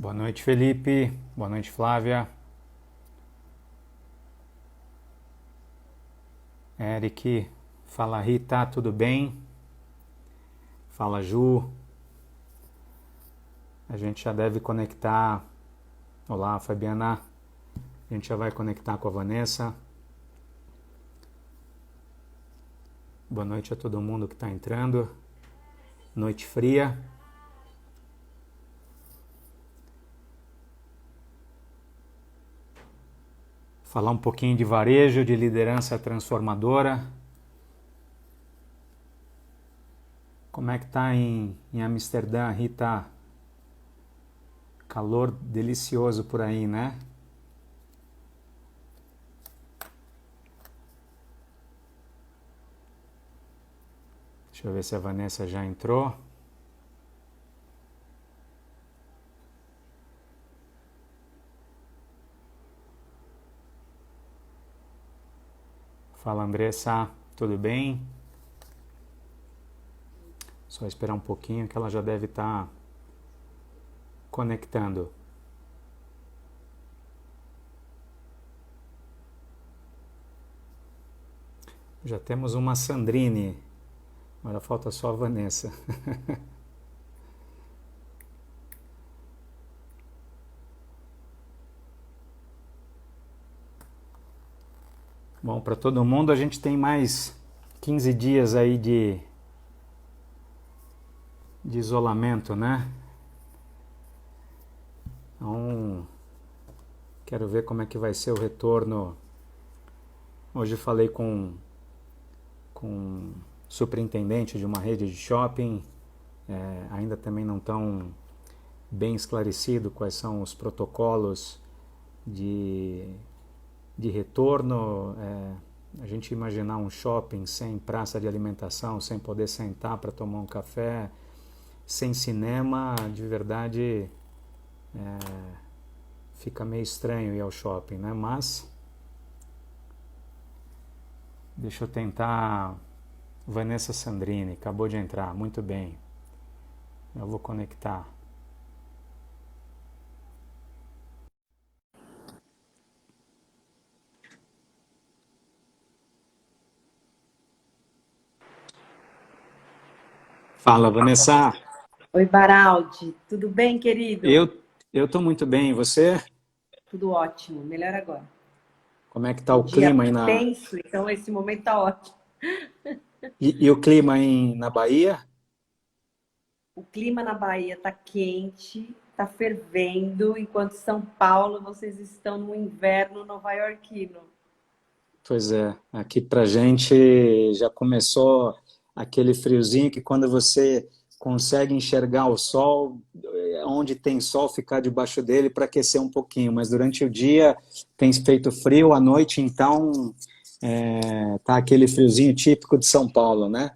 Boa noite, Felipe. Boa noite, Flávia. Eric. Fala, Rita. Tudo bem? Fala, Ju. A gente já deve conectar. Olá, Fabiana. A gente já vai conectar com a Vanessa. Boa noite a todo mundo que está entrando. Noite fria. Falar um pouquinho de varejo, de liderança transformadora. Como é que tá em Amsterdã, Rita? Calor delicioso por aí, né? Deixa eu ver se a Vanessa já entrou. Fala, Andressa. Tudo bem? Só esperar um pouquinho que ela já deve estar conectando. Já temos uma Sandrine. Agora falta só a Vanessa. Bom, para todo mundo a gente tem mais 15 dias aí de isolamento, né? Então, quero ver como é que vai ser o retorno. Hoje eu falei com o superintendente de uma rede de shopping. Ainda também não estão bem esclarecido quais são os protocolos de retorno. A gente imaginar um shopping sem praça de alimentação, sem poder sentar para tomar um café, sem cinema, de verdade fica meio estranho ir ao shopping, né? Mas deixa eu tentar. Vanessa Sandrini acabou de entrar, muito bem. Eu vou conectar. Fala, Vanessa. Oi, Baraldi. Tudo bem, querido? Eu tô muito bem, e você? Tudo ótimo. Melhor agora. Como é que tá Um o dia clima aí na... tenso, então esse momento tá ótimo. E o clima aí na Bahia? O clima na Bahia tá quente, tá fervendo, enquanto São Paulo vocês estão no inverno nova-iorquino. Pois é, aqui pra gente já começou aquele friozinho que quando você consegue enxergar o sol, onde tem sol, ficar debaixo dele para aquecer um pouquinho, mas durante o dia tem feito frio, à noite então tá aquele friozinho típico de São Paulo, né?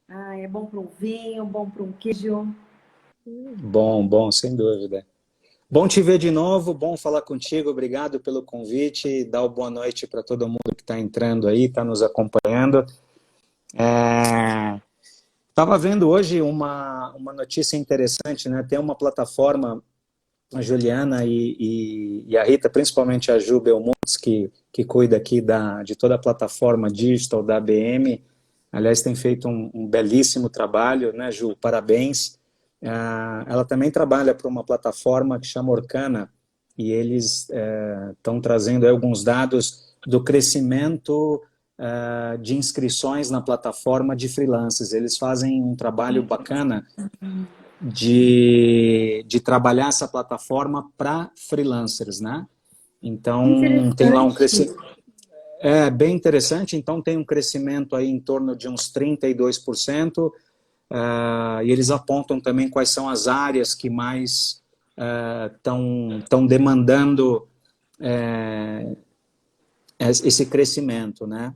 Ah, é bom para um vinho, bom para um queijo. Bom, bom, sem dúvida. Bom te ver de novo, bom falar contigo, obrigado pelo convite, dá uma boa noite para todo mundo que está entrando aí, está nos acompanhando. Estava vendo hoje uma notícia interessante, né? Tem uma plataforma, a Juliana e a Rita, principalmente a Ju Belmontes, que cuida aqui de toda a plataforma digital da ABM. Aliás, tem feito um belíssimo trabalho, né, Ju? Parabéns. Ela também trabalha para uma plataforma que chama Orkana, e eles estão trazendo aí alguns dados do crescimento de inscrições na plataforma de freelancers. Eles fazem um trabalho bacana de trabalhar essa plataforma para freelancers, né? Então, tem lá um Interessante. crescimento. Bem interessante. Então, tem um crescimento aí em torno de uns 32%. E eles apontam também quais são as áreas que mais estão demandando esse crescimento, né?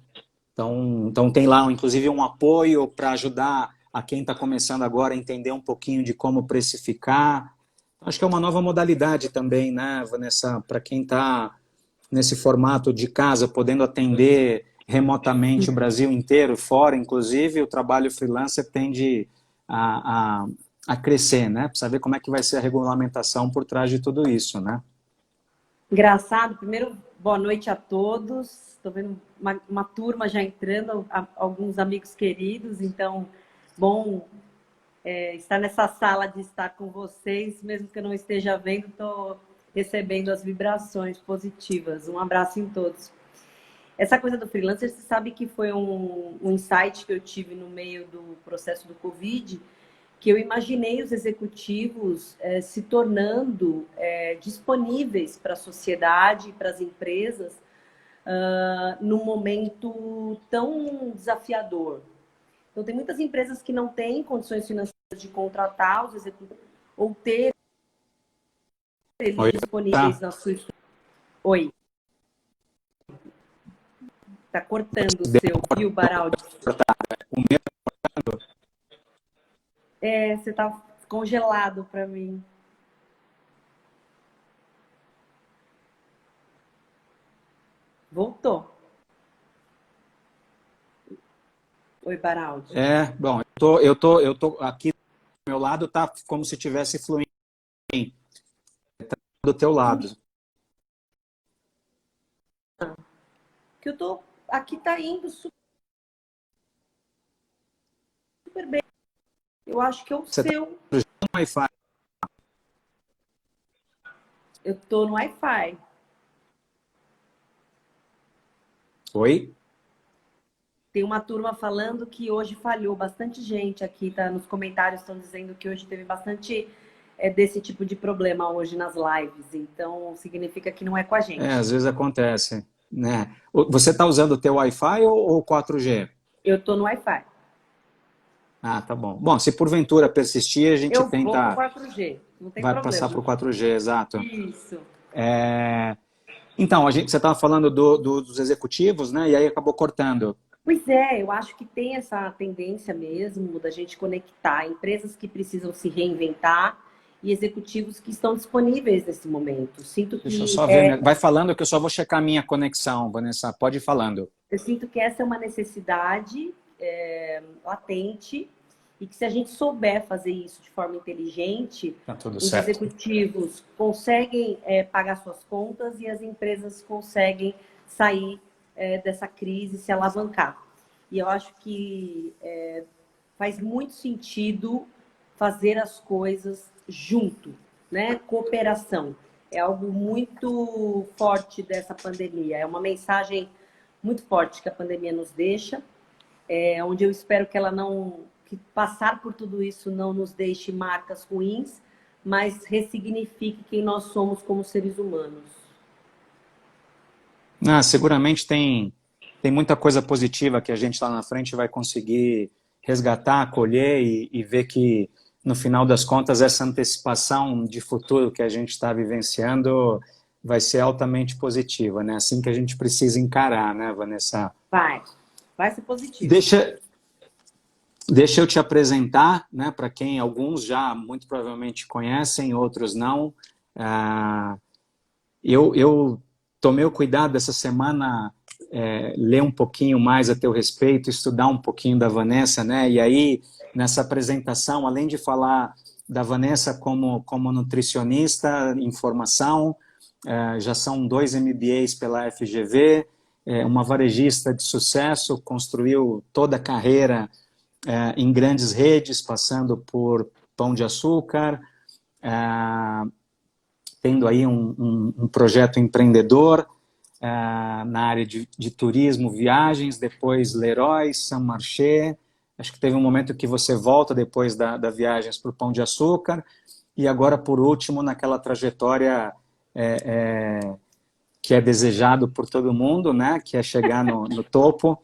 Então tem lá, inclusive, um apoio para ajudar a quem está começando agora a entender um pouquinho de como precificar. Acho que é uma nova modalidade também, né, Vanessa, para quem está nesse formato de casa, podendo atender remotamente o Brasil inteiro, fora, inclusive, o trabalho freelancer tende a a crescer, né? Precisa ver como é que vai ser a regulamentação por trás de tudo isso, né? Engraçado. Primeiro, boa noite a todos. Estou vendo uma turma já entrando, alguns amigos queridos. Então, bom estar nessa sala de estar com vocês. Mesmo que eu não esteja vendo, estou recebendo as vibrações positivas. Um abraço em todos. Essa coisa do freelancer, você sabe que foi um insight que eu tive no meio do processo do Covid, que eu imaginei os executivos se tornando disponíveis para a sociedade, para as empresas, num momento tão desafiador. Então, tem muitas empresas que não têm condições financeiras de contratar os executivos ou ter eles Oi, disponíveis tá. na sua estrutura. Oi, está cortando o Deu seu, viu, Baraldi? o meu, Você está congelado para mim. Voltou. Oi, Baraldi. bom, eu tô aqui do meu lado, tá como se tivesse fluindo do teu lado. Que eu tô aqui, tá indo super bem. Eu acho que é o Você tá seu. no Wi-Fi? Eu tô no Wi-Fi. Oi? Tem uma turma falando que hoje falhou. Bastante gente aqui, tá? Nos comentários estão dizendo que hoje teve bastante desse tipo de problema hoje nas lives. Então, significa que não é com a Às gente. vezes acontece, né? Você está usando o teu Wi-Fi ou 4G? Eu tô no Wi-Fi. Ah, tá bom. Bom, se porventura persistir, a gente Eu vou pro tenta, 4G. Não tem vai passar para problema. o 4G, exato. Isso. Então, você estava falando dos executivos, né? E aí acabou cortando. Pois é, eu acho que tem essa tendência mesmo da gente conectar empresas que precisam se reinventar e executivos que estão disponíveis nesse momento. Deixa eu só ver. Vai falando que eu só vou checar a minha conexão, Vanessa. Pode ir falando. Eu sinto que essa é uma necessidade latente e que se a gente souber fazer isso de forma inteligente, Tá tudo os certo. executivos conseguem pagar suas contas e as empresas conseguem sair dessa crise, se alavancar. E eu acho que faz muito sentido fazer as coisas junto, né? Cooperação. É algo muito forte dessa pandemia. É uma mensagem muito forte que a pandemia nos deixa, onde eu espero que ela não, que passar por tudo isso não nos deixe marcas ruins, mas ressignifique quem nós somos como seres humanos. Seguramente tem muita coisa positiva que a gente lá na frente vai conseguir resgatar, colher e ver que, no final das contas, essa antecipação de futuro que a gente está vivenciando vai ser altamente positiva, né? Assim que a gente precisa encarar, né, Vanessa? Vai ser positivo. Deixa eu te apresentar, né, para quem alguns já muito provavelmente conhecem, outros não. Eu tomei o cuidado essa semana ler um pouquinho mais a teu respeito, estudar um pouquinho da Vanessa, né? E aí, nessa apresentação, além de falar da Vanessa como nutricionista em formação, já são 2 MBAs pela FGV, uma varejista de sucesso, construiu toda a carreira em grandes redes, passando por Pão de Açúcar, tendo aí um projeto empreendedor na área de turismo, viagens, depois Leroy, Saint Marché. Acho que teve um momento que você volta depois da viagens para o Pão de Açúcar. E agora, por último, naquela trajetória que é desejado por todo mundo, né? Que é chegar no topo.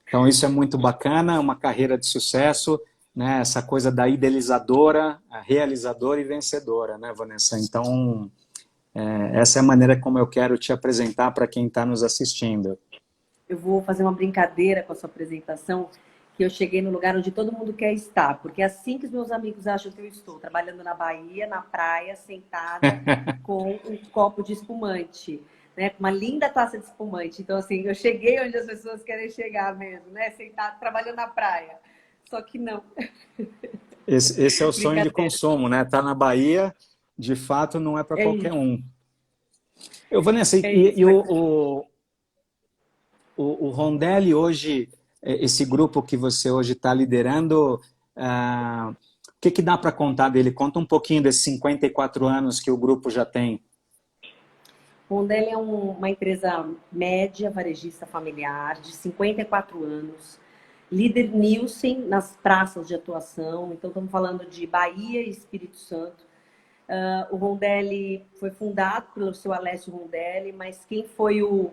Então, isso é muito bacana, uma carreira de sucesso, né? Essa coisa da idealizadora, a realizadora e vencedora, né, Vanessa? Então, essa é a maneira como eu quero te apresentar para quem está nos assistindo. Eu vou fazer uma brincadeira com a sua apresentação, que eu cheguei no lugar onde todo mundo quer estar, porque é assim que os meus amigos acham que eu estou, trabalhando na Bahia, na praia, sentada com um copo de espumante, né? Com uma linda taça de espumante. Então, assim, eu cheguei onde as pessoas querem chegar mesmo, né? Sentada, trabalhando na praia. Só que não. Esse é o sonho de Brincadeira. consumo, né? Tá na Bahia, de fato, não é para É qualquer isso, um. Eu, Vanessa, é isso. Mas o Rondelli hoje, esse grupo que você hoje está liderando, o que, que dá para contar dele? Conta um pouquinho desses 54 anos que o grupo já tem. Rondelli é uma empresa média, varejista familiar, de 54 anos, líder Nielsen nas praças de atuação, então estamos falando de Bahia e Espírito Santo. O Rondelli foi fundado pelo seu Alessio Rondelli, mas quem foi o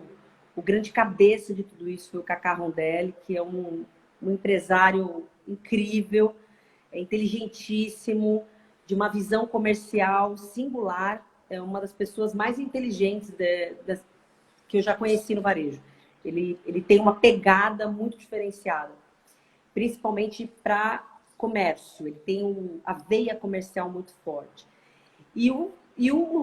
grande cabeça de tudo isso foi o Cacá Rondelli, que é um empresário incrível, inteligentíssimo, de uma visão comercial singular, é uma das pessoas mais inteligentes que eu já conheci no varejo. Ele tem uma pegada muito diferenciada, principalmente para comércio. Ele tem a veia comercial muito forte. E o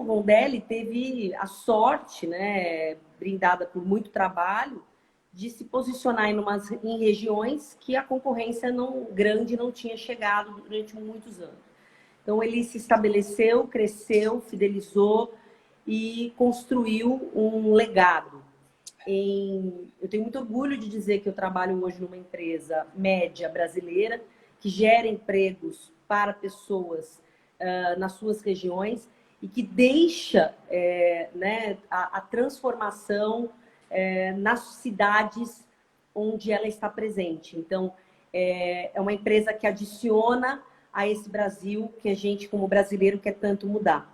Rondelli teve a sorte, né, brindada por muito trabalho, de se posicionar em regiões que a concorrência grande não tinha chegado durante muitos anos. Então, ele se estabeleceu, cresceu, fidelizou e construiu um legado. Eu tenho muito orgulho de dizer que eu trabalho hoje numa empresa média brasileira que gera empregos para pessoas nas suas regiões e que deixa né, a transformação nas cidades onde ela está presente. Então, é uma empresa que adiciona a esse Brasil que a gente, como brasileiro, quer tanto mudar.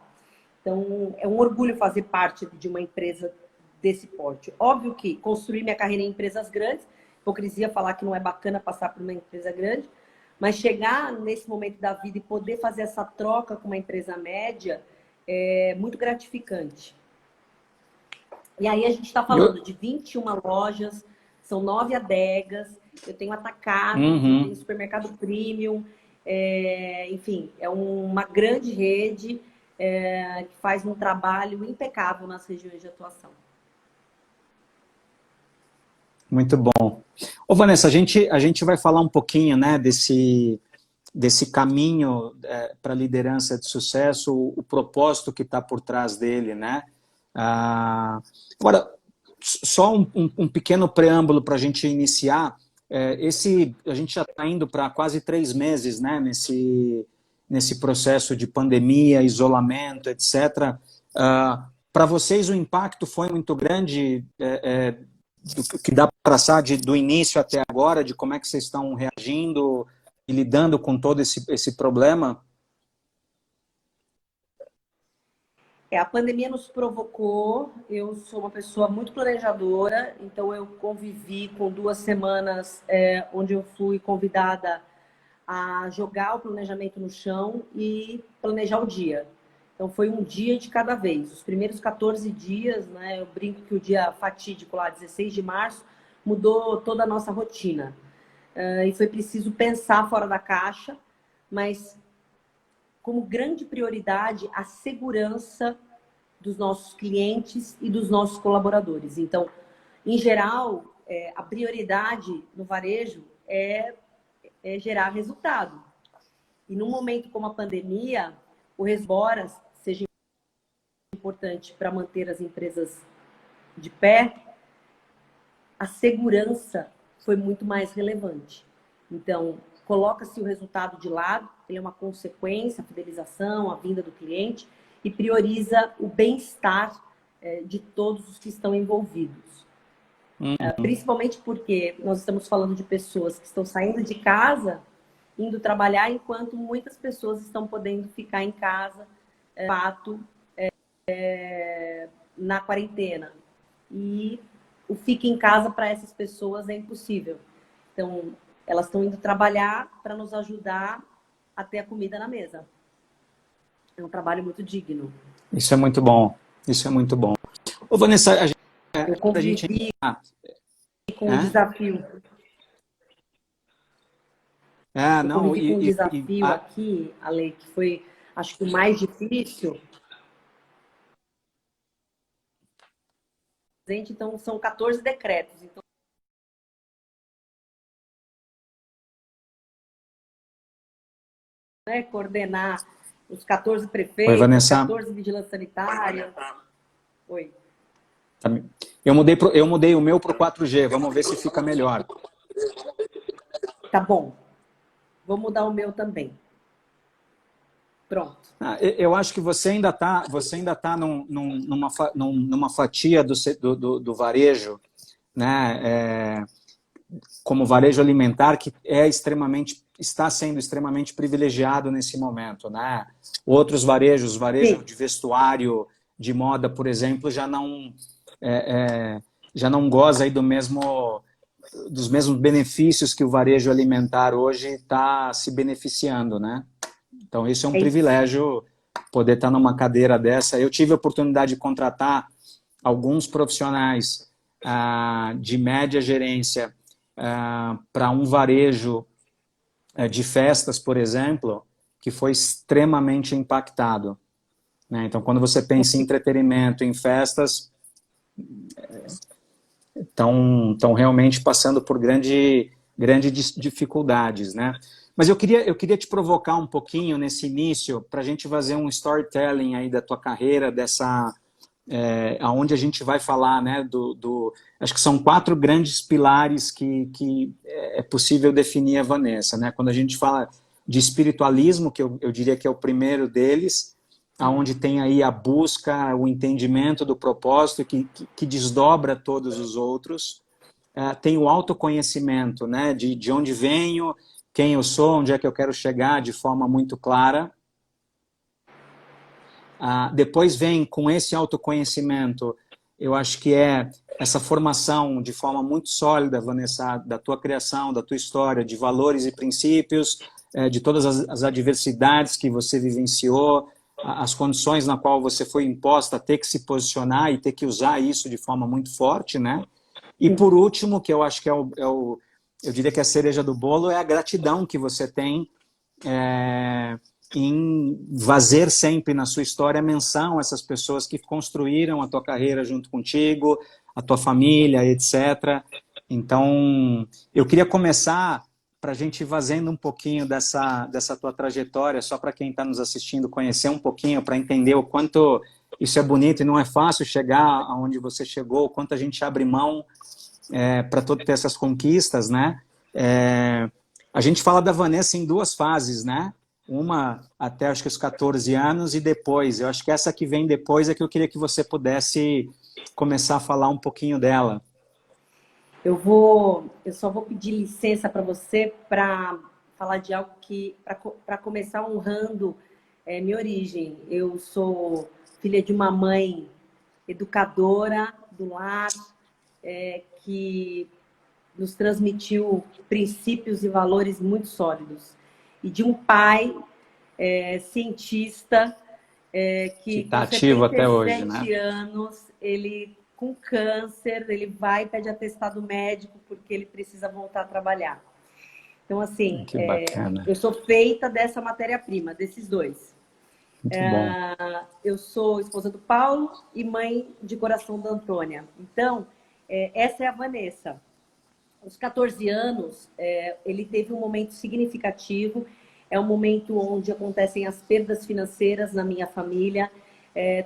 Então, é um orgulho fazer parte de uma empresa desse porte. Óbvio que construir minha carreira em empresas grandes, hipocrisia falar que não é bacana passar por uma empresa grande, mas chegar nesse momento da vida e poder fazer essa troca com uma empresa média é muito gratificante. E aí a gente está falando de 21 lojas, são 9 adegas, eu tenho atacados, eu tenho Uhum. supermercado premium, enfim, é uma grande rede que faz um trabalho impecável nas regiões de atuação. Muito bom. Ô, Vanessa, a gente vai falar um pouquinho, né, desse caminho para a liderança de sucesso, o propósito que está por trás dele, né? Agora, só um pequeno preâmbulo para a gente iniciar. A gente já está indo para quase 3 meses, né, nesse processo de pandemia, isolamento, etc. Para vocês o impacto foi muito grande, do que dá para traçar do início até agora, de como é que vocês estão reagindo e lidando com todo esse problema? A pandemia nos provocou, eu sou uma pessoa muito planejadora, então eu convivi com 2 semanas onde eu fui convidada a jogar o planejamento no chão e planejar o dia. Então foi um dia de cada vez. Os primeiros 14 dias, né, eu brinco que o dia fatídico lá, 16 de março, mudou toda a nossa rotina. E foi preciso pensar fora da caixa, mas como grande prioridade a segurança dos nossos clientes e dos nossos colaboradores. Então, em geral, a prioridade no varejo é gerar resultado. E num momento como a pandemia, o resboras seja importante para manter as empresas de pé, a segurança foi muito mais relevante. Então, coloca-se o resultado de lado, ele é uma consequência, a fidelização, a vinda do cliente, e prioriza o bem-estar de todos os que estão envolvidos. Principalmente porque nós estamos falando de pessoas que estão saindo de casa, indo trabalhar, enquanto muitas pessoas estão podendo ficar em casa, fato, na quarentena. E o fique em casa para essas pessoas é impossível. Então, elas estão indo trabalhar para nos ajudar a ter a comida na mesa. É um trabalho muito digno. Isso é muito bom. Isso é muito bom. Ô, Vanessa, Eu a gente... convivi com um É? desafio. Eu Não, convivi com um desafio aqui, Ale, que foi, acho que o mais difícil. Então, são 14 decretos. Então, né, coordenar os 14 Oi, prefeitos, Vanessa. 14 vigilância sanitária. Oi. Eu mudei o meu para o 4G, vamos ver se fica melhor. Tá bom. Vou mudar o meu também. Pronto. Eu acho que você ainda tá numa fatia do varejo, né? Como varejo alimentar, que está sendo extremamente privilegiado nesse momento, né? Outros varejos, varejo Sim. de vestuário, de moda, por exemplo, já não goza aí dos mesmos benefícios que o varejo alimentar hoje está se beneficiando, né? Então, isso é um É isso. privilégio, poder estar numa cadeira dessa. Eu tive a oportunidade de contratar alguns profissionais de média gerência para um varejo de festas, por exemplo, que foi extremamente impactado, né? Então, quando você pensa em entretenimento, em festas, estão realmente passando por grandes dificuldades, né? Mas eu queria te provocar um pouquinho nesse início para a gente fazer um storytelling aí da tua carreira, aonde a gente vai falar, né, acho que são 4 grandes pilares que é possível definir a Vanessa, né? Quando a gente fala de espiritualismo, que eu diria que é o primeiro deles, aonde tem aí a busca, o entendimento do propósito que desdobra todos os outros. Tem o autoconhecimento, né, de onde venho, quem eu sou, onde é que eu quero chegar de forma muito clara. Depois vem, com esse autoconhecimento, eu acho que é essa formação de forma muito sólida, Vanessa, da tua criação, da tua história, de valores e princípios, de todas as adversidades que você vivenciou, as condições na qual você foi imposta a ter que se posicionar e ter que usar isso de forma muito forte, né? E por último, que eu acho que eu diria que a cereja do bolo é a gratidão que você tem em fazer sempre na sua história menção a essas pessoas que construíram a tua carreira junto contigo, a tua família, etc. Então, eu queria começar para a gente ir fazendo um pouquinho dessa tua trajetória, só para quem está nos assistindo conhecer um pouquinho, para entender o quanto isso é bonito e não é fácil chegar aonde você chegou, o quanto a gente abre mão para ter essas conquistas, né? A gente fala da Vanessa em 2 fases, né? Uma até acho que os 14 anos e depois. Eu acho que essa que vem depois é que eu queria que você pudesse começar a falar um pouquinho dela. Eu só vou pedir licença para você para falar de algo que, para começar honrando minha origem. Eu sou filha de uma mãe educadora do lar, que nos transmitiu princípios e valores muito sólidos. E de um pai cientista Que que está com ativo até hoje, 77 né? anos, ele com câncer, ele vai e pede atestado médico porque ele precisa voltar a trabalhar. Então, assim, Que bacana. eu sou feita dessa matéria-prima, desses dois. Muito bom. Eu sou esposa do Paulo e mãe de coração da Antônia. Então, essa é a Vanessa. Aos 14 anos, ele teve um momento significativo. É um momento onde acontecem as perdas financeiras na minha família.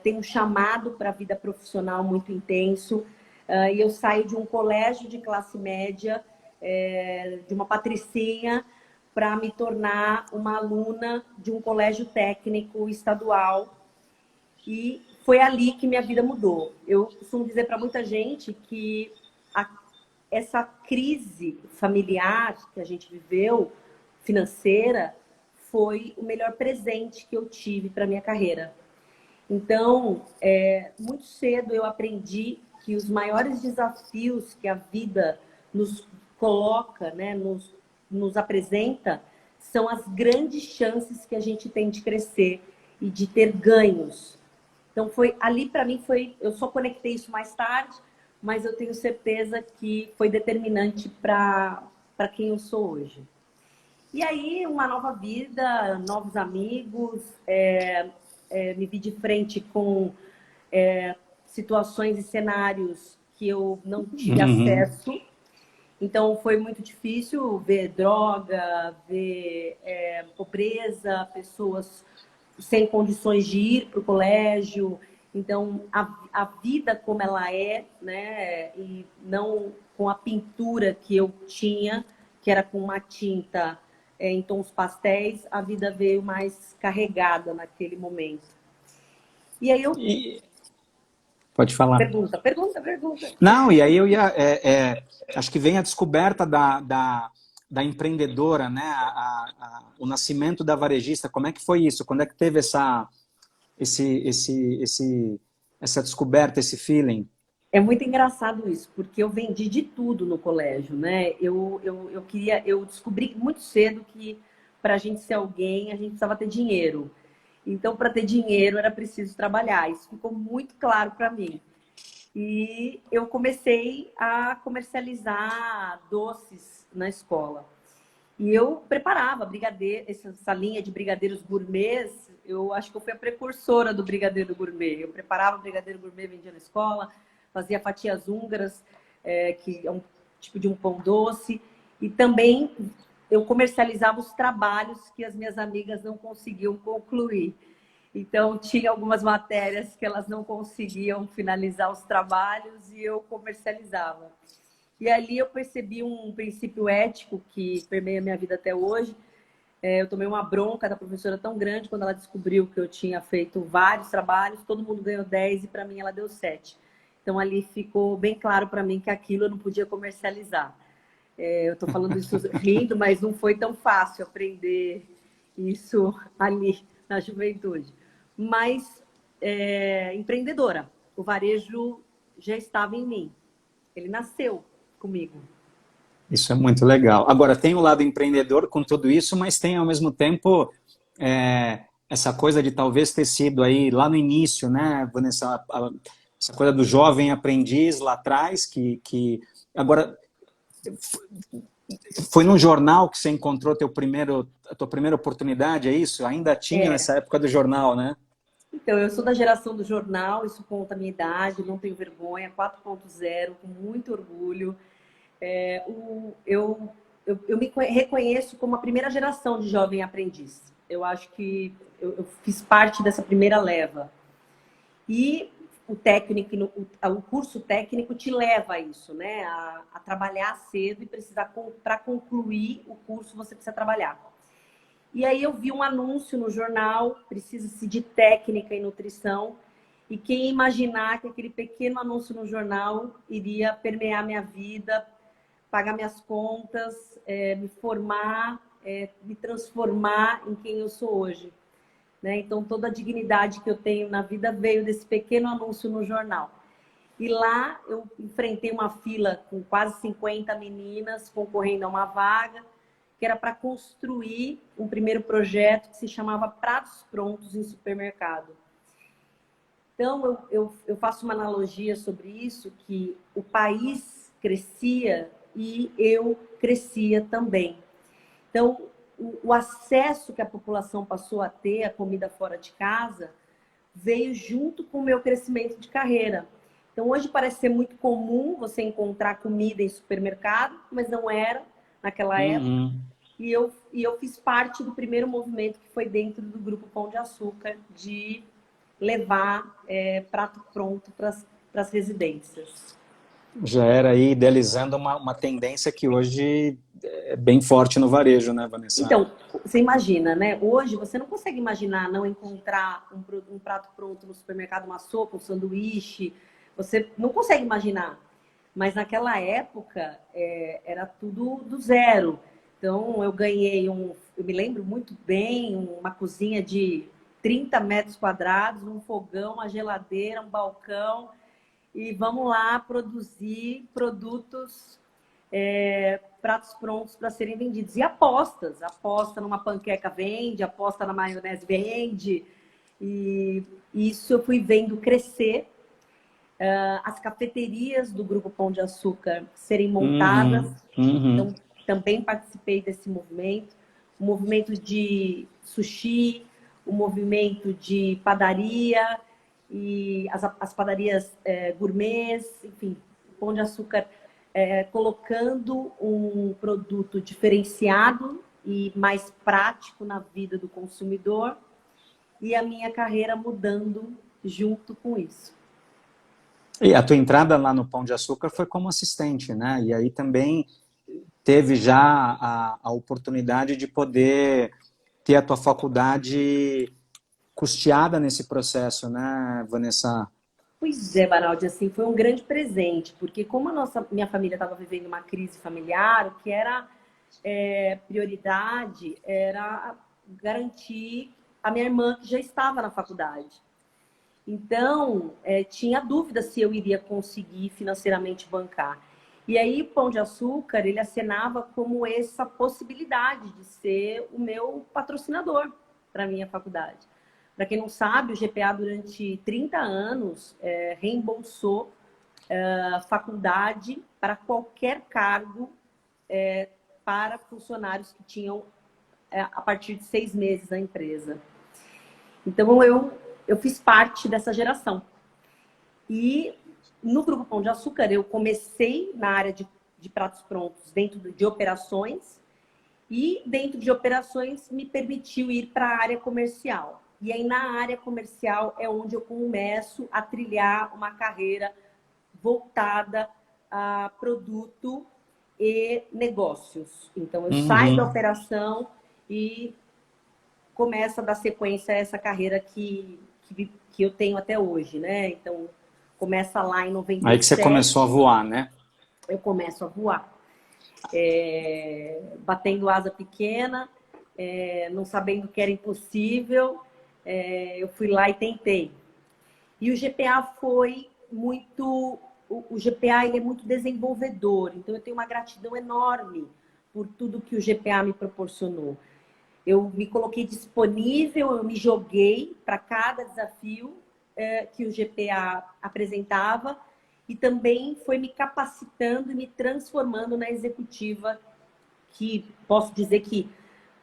Tem um chamado para a vida profissional muito intenso. E eu saio de um colégio de classe média, de uma patricinha, para me tornar uma aluna de um colégio técnico estadual. E foi ali que minha vida mudou. Eu costumo dizer para muita gente que essa crise familiar que a gente viveu, financeira, foi o melhor presente que eu tive para minha carreira. Então, muito cedo eu aprendi que os maiores desafios que a vida nos coloca, né, nos apresenta, são as grandes chances que a gente tem de crescer e de ter ganhos. Então, foi ali para mim, eu só conectei isso mais tarde, mas eu tenho certeza que foi determinante para quem eu sou hoje. E aí, uma nova vida, novos amigos, me vi de frente com situações e cenários que eu não tive acesso. Então, foi muito difícil ver droga, ver pobreza, pessoas sem condições de ir para o colégio. Então, a vida como ela é, né? E não com a pintura que eu tinha, que era com uma tinta em tons pastéis, a vida veio mais carregada naquele momento. E aí eu... E, pode falar. Pergunta. Não, e aí eu ia. Acho que vem a descoberta da empreendedora, né? O nascimento da varejista. Como é que foi isso? Quando é que teve essa descoberta, esse feeling? É muito engraçado isso, porque eu vendi de tudo no colégio, né? Eu descobri muito cedo que para a gente ser alguém, a gente precisava ter dinheiro. Então, para ter dinheiro, era preciso trabalhar. Isso ficou muito claro para mim. E eu comecei a comercializar doces na escola. E eu preparava brigadeiro, essa linha de brigadeiros gourmets. Eu acho que eu fui a precursora do brigadeiro gourmet. Eu preparava brigadeiro gourmet, vendia na escola, fazia fatias húngaras, que é um tipo de um pão doce. E também eu comercializava os trabalhos que as minhas amigas não conseguiam concluir. Então, tinha algumas matérias que elas não conseguiam finalizar os trabalhos e eu comercializava. E ali eu percebi um princípio ético que permeia a minha vida até hoje. Eu tomei uma bronca da professora tão grande quando ela descobriu que eu tinha feito vários trabalhos, todo mundo ganhou 10 e para mim ela deu 7. Então, ali ficou bem claro para mim que aquilo eu não podia comercializar. Eu estou falando isso rindo, mas não foi tão fácil aprender isso ali na juventude. Mas empreendedora, o varejo já estava em mim. Ele nasceu comigo. Isso é muito legal. Agora, tem o lado empreendedor com tudo isso, mas tem, ao mesmo tempo, essa coisa de talvez ter sido aí lá no início, né, Vanessa, essa coisa do jovem aprendiz lá atrás, que agora foi num jornal que você encontrou a tua primeira oportunidade, é isso? Ainda tinha nessa época do jornal, né? Então, eu sou da geração do jornal, isso conta a minha idade, não tenho vergonha, 4.0, com muito orgulho. Eu me reconheço como a primeira geração de jovem aprendiz. Eu acho que eu fiz parte dessa primeira leva. E o técnico, o curso técnico te leva a isso, né? A trabalhar cedo e precisar, para concluir o curso, você precisa trabalhar. E aí eu vi um anúncio no jornal, precisa-se de técnica em nutrição, e quem imaginar que aquele pequeno anúncio no jornal iria permear minha vida, pagar minhas contas, me formar, me transformar em quem eu sou hoje. Né? Então, toda a dignidade que eu tenho na vida veio desse pequeno anúncio no jornal. E lá eu enfrentei uma fila com quase 50 meninas concorrendo a uma vaga, que era para construir um primeiro projeto que se chamava Pratos Prontos em Supermercado. Então, eu faço uma analogia sobre isso, que o país crescia e eu crescia também. Então, o acesso que a população passou a ter à comida fora de casa veio junto com o meu crescimento de carreira. Então, hoje parece ser muito comum você encontrar comida em supermercado, mas não era naquela época. E eu fiz parte do primeiro movimento que foi dentro do Grupo Pão de Açúcar, de levar prato pronto para as residências. Já era aí idealizando uma tendência que hoje é bem forte no varejo, né, Vanessa? Então, você imagina, né? Hoje você não consegue imaginar não encontrar um prato pronto no supermercado, uma sopa, um sanduíche. Você não consegue imaginar. Mas naquela época era tudo do zero. Então eu ganhei eu me lembro muito bem, uma cozinha de 30 metros quadrados, um fogão, uma geladeira, um balcão. E vamos lá produzir produtos, pratos prontos para serem vendidos. E apostas. Aposta numa panqueca vende, aposta na maionese vende. E isso eu fui vendo crescer. As cafeterias do Grupo Pão de Açúcar serem montadas. Então, também participei desse movimento. O movimento de sushi, o movimento de padaria e as padarias gourmets, enfim, o Pão de Açúcar colocando um produto diferenciado e mais prático na vida do consumidor, e a minha carreira mudando junto com isso. E a tua entrada lá no Pão de Açúcar foi como assistente, né? E aí também teve já a oportunidade de poder ter a tua faculdade custeada nesse processo, né, Vanessa? Pois é, Baraldi, assim, foi um grande presente, porque como minha família estava vivendo uma crise familiar, o que era prioridade era garantir a minha irmã, que já estava na faculdade. Então, tinha dúvida se eu iria conseguir financeiramente bancar. E aí, o Pão de Açúcar, ele acenava como essa possibilidade de ser o meu patrocinador para a minha faculdade. Para quem não sabe, o GPA, durante 30 anos, reembolsou faculdade para qualquer cargo para funcionários que tinham a partir de 6 meses na empresa. Então, eu fiz parte dessa geração. E no Grupo Pão de Açúcar, eu comecei na área de pratos prontos, dentro de operações, e dentro de operações me permitiu ir para a área comercial. E aí, na área comercial, é onde eu começo a trilhar uma carreira voltada a produto e negócios. Então, eu saio da operação e começo a dar sequência a essa carreira que eu tenho até hoje, né? Então, começa lá em 97. Aí que você começou a voar, né? Eu começo a voar. Batendo asa pequena, não sabendo que era impossível, eu fui lá e tentei. E o GPA foi muito... O GPA, ele é muito desenvolvedor, então eu tenho uma gratidão enorme por tudo que o GPA me proporcionou. Eu me coloquei disponível, eu me joguei para cada desafio que o GPA apresentava, e também foi me capacitando e me transformando na executiva, que posso dizer que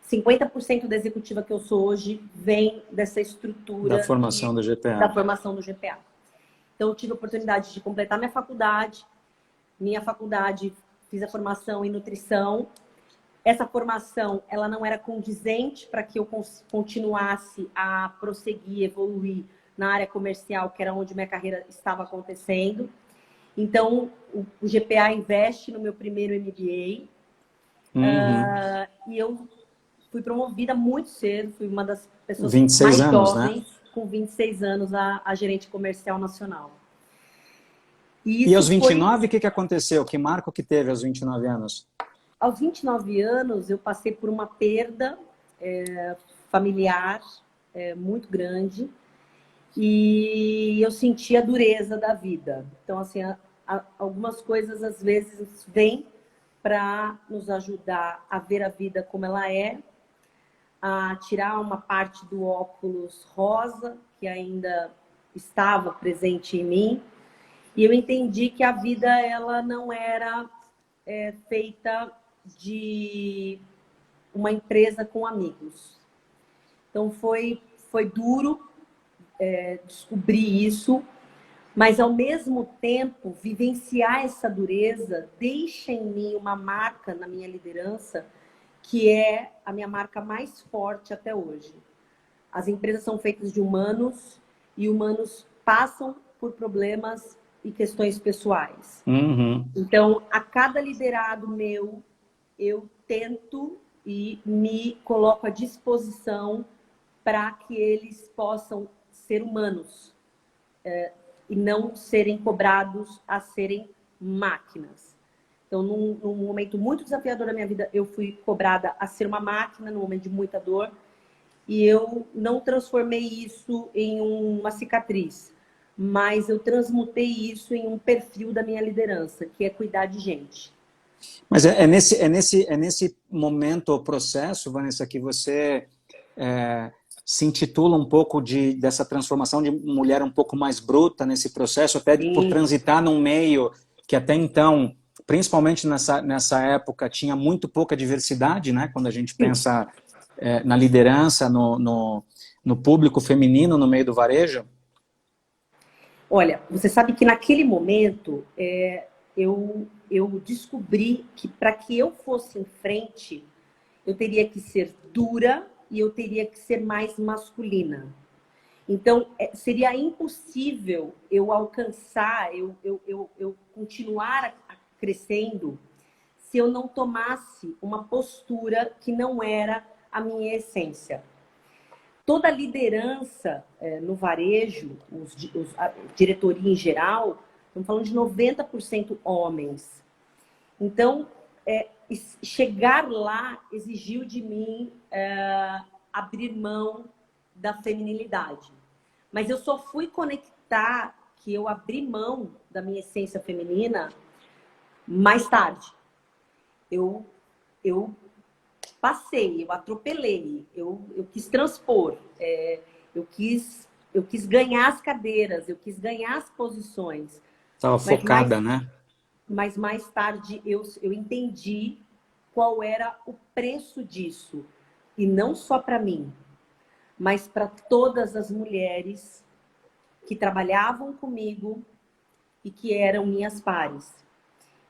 50% da executiva que eu sou hoje vem dessa estrutura da formação do GPA. Da formação do GPA. Então, eu tive a oportunidade de completar minha faculdade. Fiz a formação em nutrição. Essa formação, ela não era condizente para que eu continuasse a prosseguir, evoluir na área comercial, que era onde minha carreira estava acontecendo. Então, o GPA investe no meu primeiro MBA. E eu fui promovida muito cedo, fui uma das pessoas 26 mais anos, jovens, né? Com 26 anos, a gerente comercial nacional. E aos 29, o que aconteceu? Que marco que teve aos 29 anos? Aos 29 anos, eu passei por uma perda familiar muito grande, e eu senti a dureza da vida. Então, assim, algumas coisas, às vezes, vêm para nos ajudar a ver a vida como ela é, a tirar uma parte do óculos rosa, que ainda estava presente em mim, e eu entendi que a vida, ela não era feita de uma empresa com amigos. Então, foi duro descobrir isso, mas, ao mesmo tempo, vivenciar essa dureza deixa em mim uma marca na minha liderança, que é a minha marca mais forte até hoje. As empresas são feitas de humanos, e humanos passam por problemas e questões pessoais. Então, a cada liderado meu, eu tento e me coloco à disposição para que eles possam ser humanos e não serem cobrados a serem máquinas. Então, num momento muito desafiador da minha vida, eu fui cobrada a ser uma máquina, num momento de muita dor, e eu não transformei isso em uma cicatriz, mas eu transmutei isso em um perfil da minha liderança, que é cuidar de gente. Mas é nesse momento, o processo, Vanessa, que você se intitula um pouco dessa transformação de mulher um pouco mais bruta nesse processo, até por transitar num meio que até então, principalmente nessa época, tinha muito pouca diversidade, né? Quando a gente pensa na liderança, no público feminino, no meio do varejo. Olha, você sabe que naquele momento eu eu descobri que para que eu fosse em frente, eu teria que ser dura e eu teria que ser mais masculina. Então, seria impossível eu alcançar, eu continuar crescendo se eu não tomasse uma postura que não era a minha essência. Toda a liderança no varejo, a diretoria em geral, estamos falando de 90% homens. Então, chegar lá exigiu de mim abrir mão da feminilidade. Mas eu só fui conectar que eu abri mão da minha essência feminina mais tarde. Eu passei, eu atropelei, eu quis transpor, eu quis ganhar as cadeiras, eu quis ganhar as posições. Estava focada, né? Mas mais tarde eu entendi qual era o preço disso. E não só para mim, mas para todas as mulheres que trabalhavam comigo e que eram minhas pares.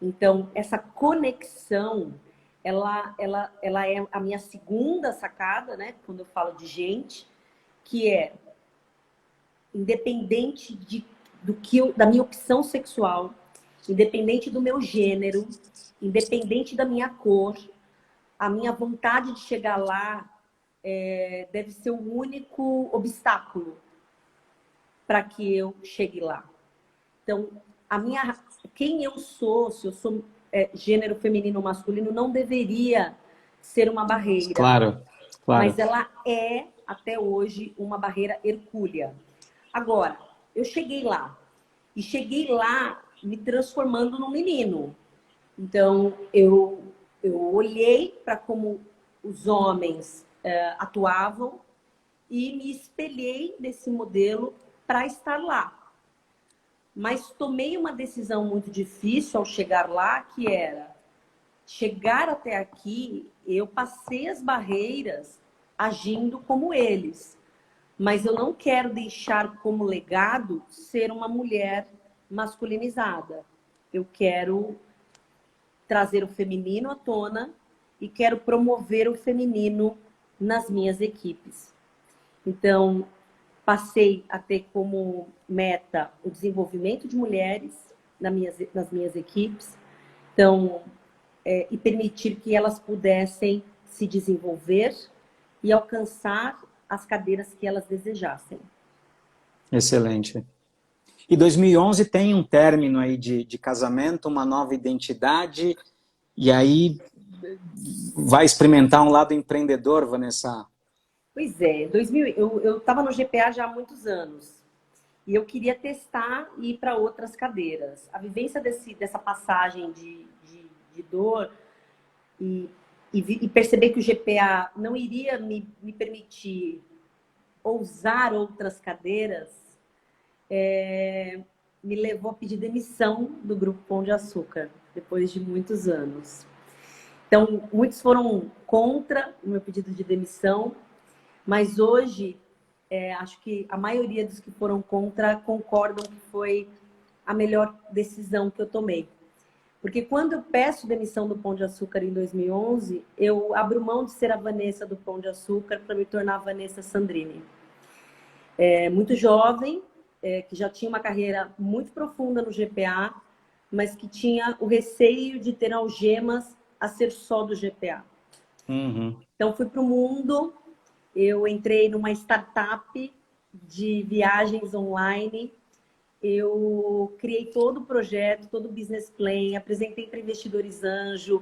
Então, essa conexão, ela é a minha segunda sacada, né? Quando eu falo de gente, que é independente da minha opção sexual, independente do meu gênero, independente da minha cor, a minha vontade de chegar lá deve ser o único obstáculo para que eu chegue lá. Então, quem eu sou, se eu sou gênero feminino ou masculino, não deveria ser uma barreira. Claro. Mas ela é, até hoje, uma barreira hercúlea. Agora, eu cheguei lá. E cheguei lá me transformando num menino. Então, eu olhei para como os homens atuavam e me espelhei nesse modelo para estar lá. Mas tomei uma decisão muito difícil ao chegar lá, que era chegar até aqui, eu passei as barreiras agindo como eles. Mas eu não quero deixar como legado ser uma mulher masculinizada. Eu quero trazer o feminino à tona e quero promover o feminino nas minhas equipes. Então, passei a ter como meta o desenvolvimento de mulheres nas minhas equipes, então, e permitir que elas pudessem se desenvolver e alcançar as cadeiras que elas desejassem. Excelente. E 2011 tem um término aí de casamento, uma nova identidade, e aí vai experimentar um lado empreendedor, Vanessa? Pois é, eu estava no GPA já há muitos anos e eu queria testar e ir para outras cadeiras. A vivência dessa passagem de dor e perceber que o GPA não iria me permitir ousar outras cadeiras me levou a pedir demissão do Grupo Pão de Açúcar, depois de muitos anos. Então, muitos foram contra o meu pedido de demissão, mas hoje, acho que a maioria dos que foram contra concordam que foi a melhor decisão que eu tomei. Porque quando eu peço demissão do Pão de Açúcar em 2011, eu abro mão de ser a Vanessa do Pão de Açúcar para me tornar a Vanessa Sandrini. Muito jovem, que já tinha uma carreira muito profunda no GPA, mas que tinha o receio de ter algemas a ser só do GPA. Uhum. Então, fui para o mundo, eu entrei numa startup de viagens online, eu criei todo o projeto, todo o business plan, apresentei para investidores anjo,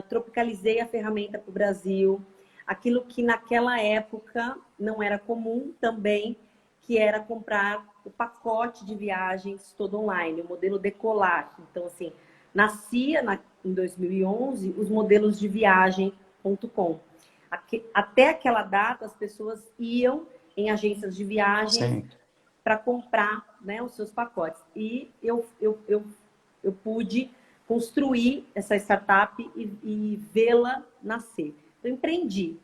tropicalizei a ferramenta para o Brasil, aquilo que naquela época não era comum também, que era comprar o pacote de viagens todo online, o modelo Decolar. Então, assim, nascia em 2011 os modelos de viagem.com. Até aquela data, as pessoas iam em agências de viagens para comprar, né, os seus pacotes. E eu pude construir essa startup e vê-la nascer. Eu empreendi.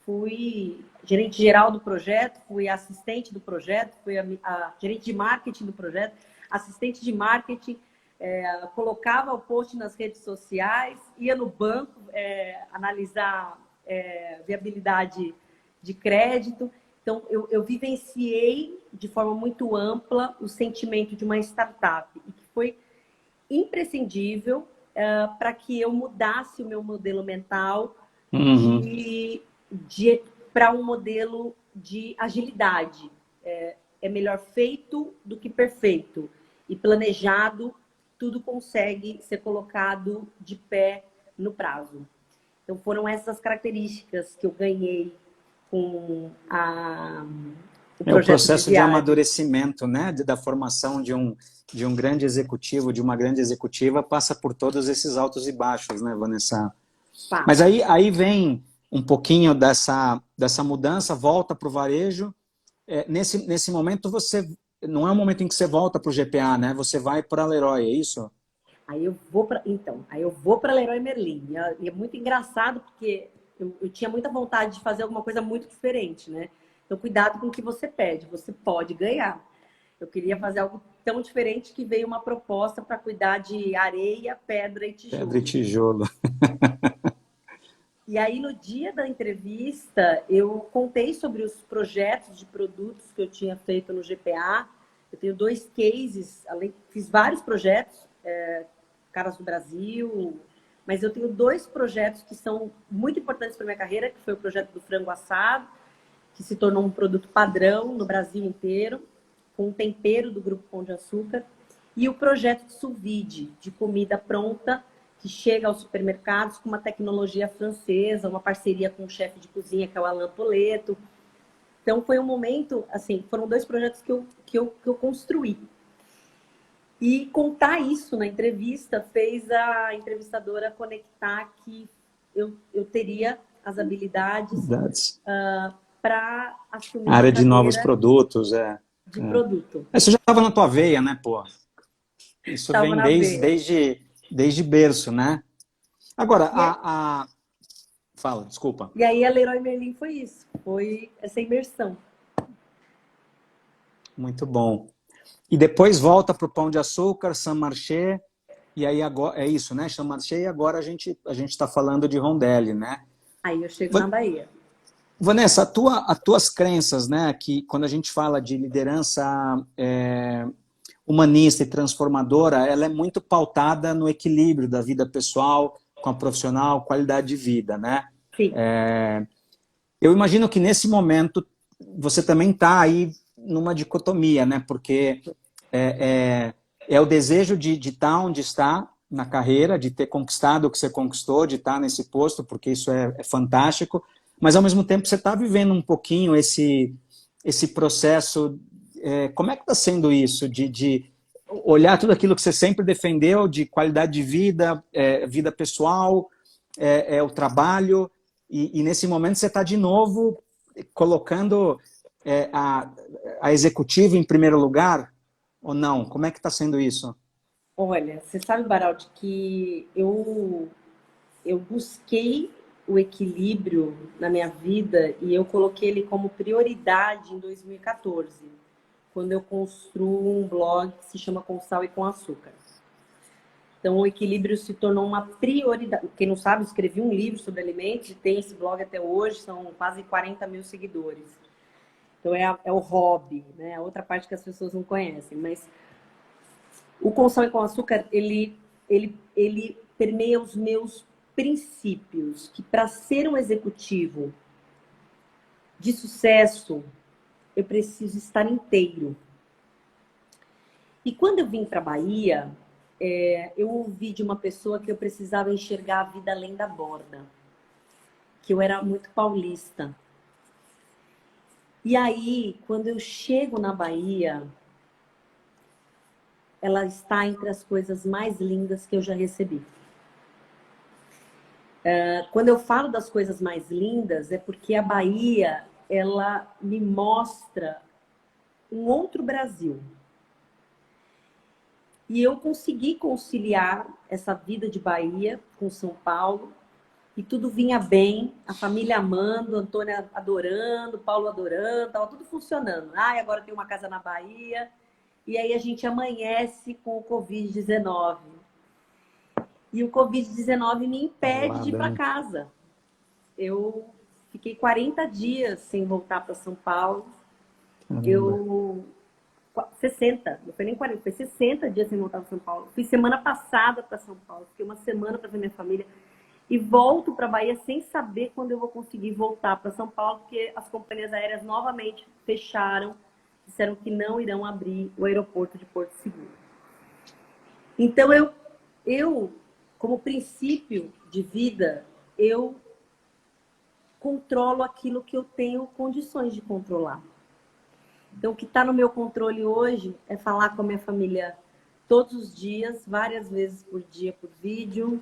Fui gerente geral do projeto, fui assistente do projeto, fui a gerente de marketing do projeto, assistente de marketing, colocava o post nas redes sociais, ia no banco analisar viabilidade de crédito. Então, eu vivenciei de forma muito ampla o sentimento de uma startup, e que foi imprescindível para que eu mudasse o meu modelo mental Uhum. para um modelo de agilidade. É melhor feito do que perfeito. E planejado, tudo consegue ser colocado de pé no prazo. Então, foram essas características que eu ganhei com o É o projeto de processo de viagem. amadurecimento, né? Da formação de um grande executivo, de uma grande executiva, passa por todos esses altos e baixos, né, Vanessa? Mas Passa. aí vem um pouquinho dessa mudança, volta para o varejo. Nesse momento, você não é um momento em que você volta para o GPA, né? Você vai para a Leroy, é isso? Aí eu vou para Leroy Merlin. E é muito engraçado porque eu tinha muita vontade de fazer alguma coisa muito diferente, né? Então, cuidado com o que você pede. Você pode ganhar. Eu queria fazer algo tão diferente que veio uma proposta para cuidar de areia, pedra e Pedra e tijolo. tijolo. E aí, no dia da entrevista, eu contei sobre os projetos de produtos que eu tinha feito no GPA. Eu tenho 2 cases, fiz vários projetos, Caras do Brasil, mas eu tenho 2 projetos que são muito importantes para minha carreira, que foi o projeto do frango assado, que se tornou um produto padrão no Brasil inteiro, com um tempero do Grupo Pão de Açúcar, e o projeto de sous vide, de comida pronta, que chega aos supermercados com uma tecnologia francesa, uma parceria com o chefe de cozinha, que é o Alain Poleto. Então, foi um momento, assim, foram 2 projetos que eu construí. E contar isso na entrevista fez a entrevistadora conectar que eu teria as habilidades Verdades. para assumir uma Área de novos carreira produtos, de produto. Isso já estava na tua veia, né, pô? Isso Estava vem na veia. desde berço, né? Agora, E, Fala, desculpa. e aí a Leroy Merlin foi isso, foi essa imersão. Muito bom. E depois volta para o Pão de Açúcar, Saint-Marché, e aí agora é isso, né? Saint-Marché, e agora a gente está falando de Rondelli, né? Aí eu chego na Bahia. Vanessa, as tuas crenças, né? Que quando a gente fala de liderança humanista e transformadora, ela é muito pautada no equilíbrio da vida pessoal com a profissional, qualidade de vida, né? Sim. Eu imagino que nesse momento você também está aí numa dicotomia, né? Porque é o desejo de estar onde está na carreira, de ter conquistado o que você conquistou, de estar nesse posto, porque isso é fantástico, mas ao mesmo tempo você está vivendo um pouquinho esse processo. Como é que está sendo isso? De olhar tudo aquilo que você sempre defendeu, de qualidade de vida, vida pessoal, o trabalho, e nesse momento você está de novo colocando a executiva em primeiro lugar, ou não? Como é que está sendo isso? Olha, você sabe, Baraldi, que eu busquei o equilíbrio na minha vida e eu coloquei ele como prioridade em 2014, quando eu construo um blog que se chama Com Sal e Com Açúcar. Então, o equilíbrio se tornou uma prioridade. Quem não sabe, escrevi um livro sobre alimentos e tem esse blog até hoje, são quase 40 mil seguidores. Então, é o hobby, né? A outra parte que as pessoas não conhecem. Mas o Com Sal e Com Açúcar, ele permeia os meus princípios, que para ser um executivo de sucesso, eu preciso estar inteiro. E quando eu vim para a Bahia, eu ouvi de uma pessoa que eu precisava enxergar a vida além da borda, que eu era muito paulista. E aí, quando eu chego na Bahia, ela está entre as coisas mais lindas que eu já recebi. Quando eu falo das coisas mais lindas, é porque a Bahia, ela me mostra um outro Brasil. E eu consegui conciliar essa vida de Bahia com São Paulo, e tudo vinha bem, a família amando, a Antônia adorando, Paulo adorando, estava tudo funcionando. Agora tem uma casa na Bahia. e aí a gente amanhece com o Covid-19. E o Covid-19 me impede de ir para casa. Eu fiquei 40 dias sem voltar para São Paulo. 60, não foi nem 40, foi 60 dias sem voltar para São Paulo. Fui semana passada para São Paulo, fiquei uma semana para ver minha família. E volto para a Bahia sem saber quando eu vou conseguir voltar para São Paulo, porque as companhias aéreas novamente fecharam, disseram que não irão abrir o aeroporto de Porto Seguro. Então, eu como princípio de vida, eu controlo aquilo que eu tenho condições de controlar. Então, o que está no meu controle hoje é falar com a minha família todos os dias, várias vezes por dia, por vídeo,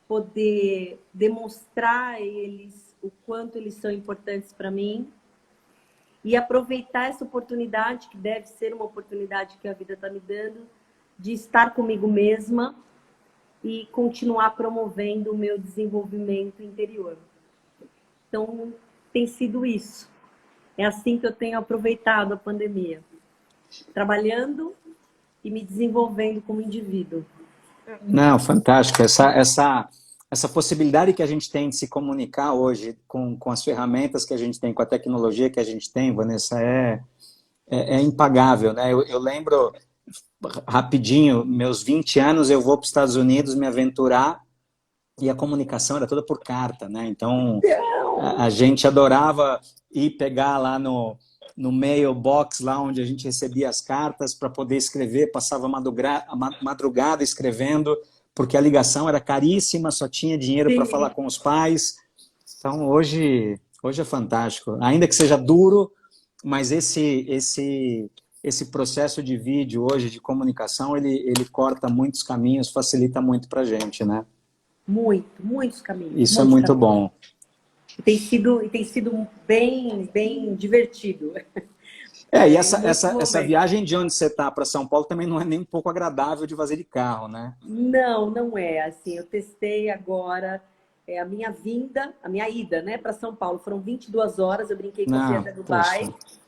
poder demonstrar a eles o quanto eles são importantes para mim e aproveitar essa oportunidade, que deve ser uma oportunidade que a vida está me dando, de estar comigo mesma e continuar promovendo o meu desenvolvimento interior. Então, tem sido isso. É assim que eu tenho aproveitado a pandemia. Trabalhando e me desenvolvendo como indivíduo. Não, fantástico. Essa possibilidade que a gente tem de se comunicar hoje com as ferramentas que a gente tem, com a tecnologia que a gente tem, Vanessa, é impagável, né? Eu lembro, rapidinho, meus 20 anos, eu vou para os Estados Unidos me aventurar e a comunicação era toda por carta, né? Então, a gente adorava ir pegar lá no mailbox, lá onde a gente recebia as cartas para poder escrever, passava a madrugada escrevendo, porque a ligação era caríssima, só tinha dinheiro para falar com os pais. Então, hoje é fantástico. Ainda que seja duro, mas esse processo de vídeo hoje, de comunicação, ele corta muitos caminhos, facilita muito para a gente, né? Muitos caminhos. Isso é muito bom. Tem sido bem divertido. E essa viagem de onde você está para São Paulo também não é nem um pouco agradável de fazer de carro, né? Não é. Assim, eu testei agora a minha ida, né, para São Paulo. Foram 22 horas, eu brinquei que eu fui até Dubai. Poxa.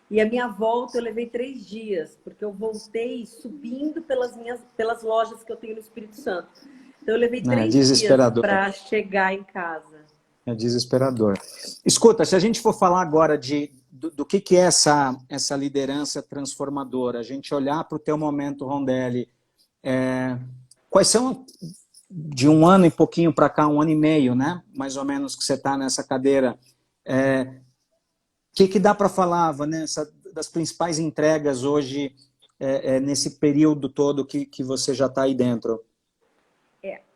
E a minha volta eu levei 3 dias, porque eu voltei subindo pelas lojas que eu tenho no Espírito Santo. Então eu levei 3 dias para chegar em casa. É desesperador. Escuta, se a gente for falar agora do que é essa liderança transformadora, a gente olhar para o teu momento, Rondelli, quais são, de um ano e pouquinho para cá, 1 ano e meio, né? Mais ou menos que você está nessa cadeira, que dá para falar, Vanessa, das principais entregas hoje, nesse período todo que você já está aí dentro?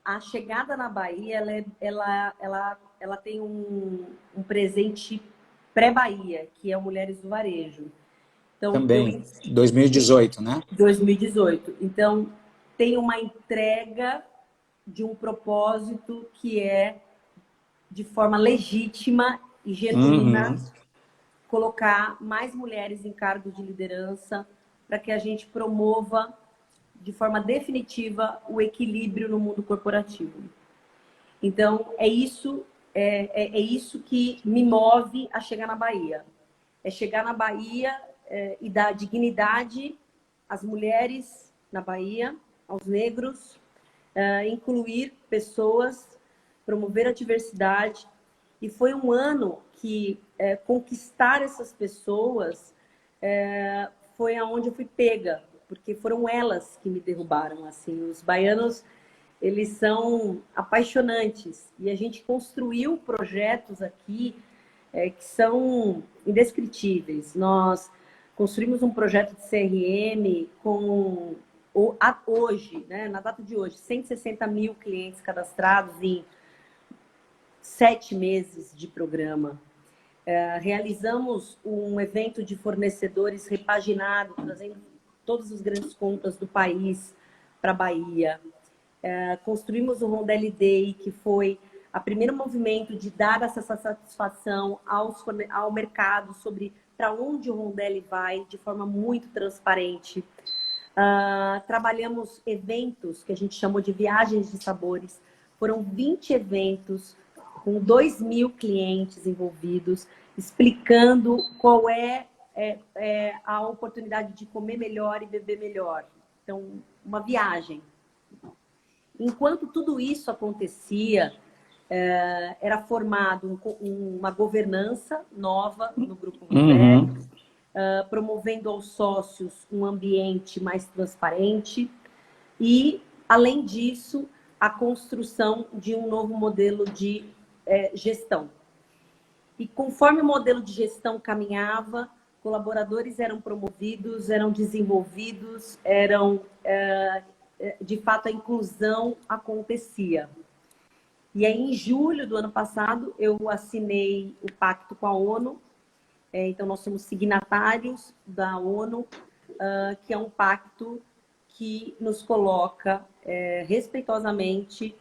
A chegada na Bahia, ela tem um presente pré-Bahia, que é o Mulheres do Varejo. Então, também, 2018, né? 2018. Então, tem uma entrega de um propósito que é, de forma legítima e genuína, colocar mais mulheres em cargos de liderança para que a gente promova de forma definitiva o equilíbrio no mundo corporativo. Então, é isso que me move a chegar na Bahia. É chegar na Bahia e dar dignidade às mulheres na Bahia, aos negros, incluir pessoas, promover a diversidade. E foi um ano que conquistar essas pessoas foi aonde eu fui pega, porque foram elas que me derrubaram. Assim, os baianos, eles são apaixonantes. E a gente construiu projetos aqui que são indescritíveis. Nós construímos um projeto de CRM com, hoje, né, na data de hoje, 160 mil clientes cadastrados em 7 meses de programa. Realizamos um evento de fornecedores repaginado, trazendo todas as grandes contas do país para a Bahia. Construímos o Rondelli Day, que foi o primeiro movimento de dar essa satisfação ao mercado sobre para onde o Rondelli vai, de forma muito transparente. Trabalhamos eventos que a gente chamou de viagens de sabores. Foram 20 eventos com 2.000 clientes envolvidos, explicando qual é a oportunidade de comer melhor e beber melhor. Então, uma viagem. Enquanto tudo isso acontecia, era formado uma governança nova no Grupo Rondelli, promovendo aos sócios um ambiente mais transparente e, além disso, a construção de um novo modelo de gestão. E conforme o modelo de gestão caminhava, colaboradores eram promovidos, eram desenvolvidos, de fato a inclusão acontecia. E aí, em julho do ano passado, eu assinei o pacto com a ONU. Então, nós somos signatários da ONU, que é um pacto que nos coloca respeitosamente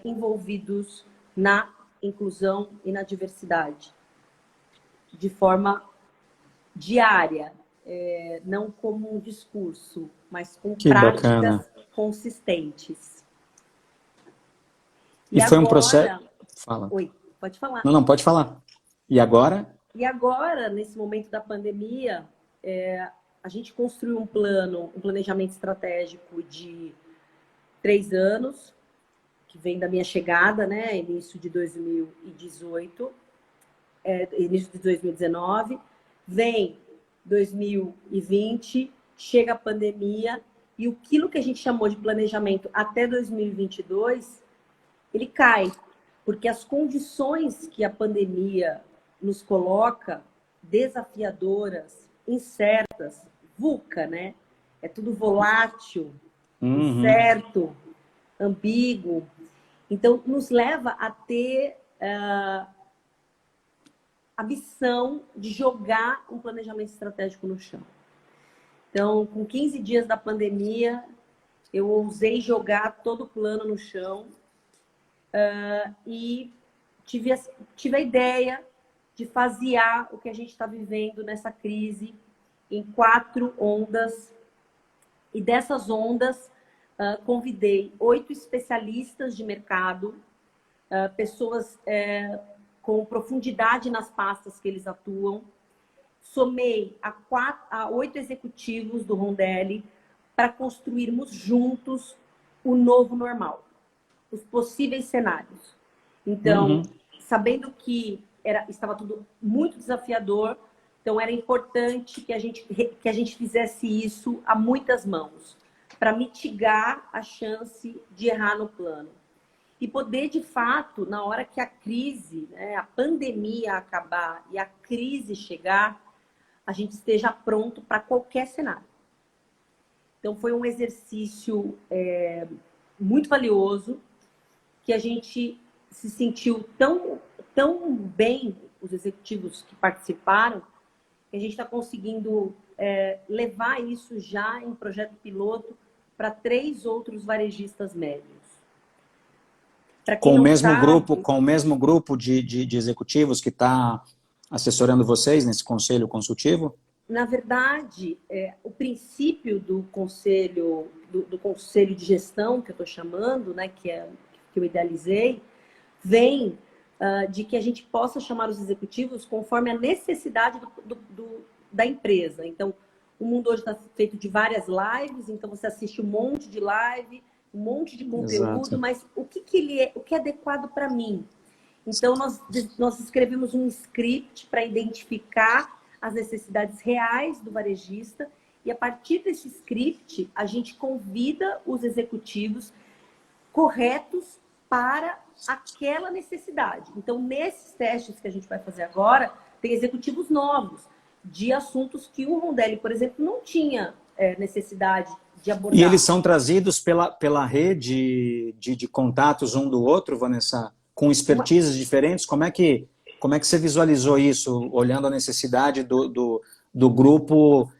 envolvidos na inclusão e na diversidade, de forma diária, não como um discurso, mas com práticas bacana. consistentes. E foi um processo... Fala. Oi, pode falar. Não, pode falar. E agora? E agora, nesse momento da pandemia, a gente construiu um planejamento estratégico de 3 anos, que vem da minha chegada, né, início de 2018, início de 2019, vem 2020, chega a pandemia, e aquilo que a gente chamou de planejamento até 2022, ele cai, porque as condições que a pandemia nos coloca, desafiadoras, incertas, VUCA, né? É tudo volátil, incerto, ambíguo. Então, nos leva a ter a missão de jogar um planejamento estratégico no chão. Então, com 15 dias da pandemia, eu ousei jogar todo o plano no chão e tive a ideia de fasear o que a gente está vivendo nessa crise em 4 ondas. E dessas ondas, convidei 8 especialistas de mercado, pessoas com profundidade nas pastas que eles atuam. Somei a 8 executivos do Rondelli para construirmos juntos o novo normal, os possíveis cenários. Então, sabendo que estava tudo muito desafiador, então era importante que a gente fizesse isso a muitas mãos, para mitigar a chance de errar no plano. E poder, de fato, na hora que a crise, né, a pandemia acabar e a crise chegar, a gente esteja pronto para qualquer cenário. Então, foi um exercício muito valioso, que a gente se sentiu tão bem, os executivos que participaram, que a gente está conseguindo levar isso já em projeto piloto para 3 outros varejistas médios. Com o mesmo grupo de executivos que está assessorando vocês nesse conselho consultivo? Na verdade, o princípio do conselho de gestão, que eu estou chamando, né, que eu idealizei, vem de que a gente possa chamar os executivos conforme a necessidade da empresa. Então, o mundo hoje está feito de várias lives, então você assiste um monte de live, um monte de conteúdo, Exato. Mas o que é adequado para mim? Então, nós escrevemos um script para identificar as necessidades reais do varejista e, a partir desse script, a gente convida os executivos corretos para aquela necessidade. Então, nesses testes que a gente vai fazer agora, tem executivos novos de assuntos que o Rondelli, por exemplo, não tinha necessidade de abordar. E eles são trazidos pela rede de contatos um do outro, Vanessa, com expertises diferentes? Como é que você visualizou isso, olhando a necessidade do grupo,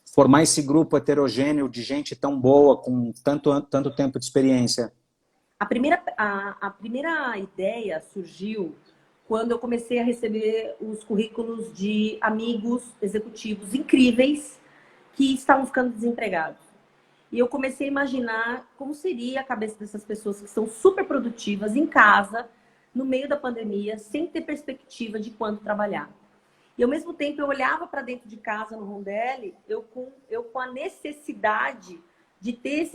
formar esse grupo heterogêneo de gente tão boa, com tanto tempo de experiência? A primeira ideia surgiu quando eu comecei a receber os currículos de amigos executivos incríveis que estavam ficando desempregados. E eu comecei a imaginar como seria a cabeça dessas pessoas que são super produtivas em casa, no meio da pandemia, sem ter perspectiva de quando trabalhar. E ao mesmo tempo eu olhava para dentro de casa no Rondelli, eu com a necessidade de ter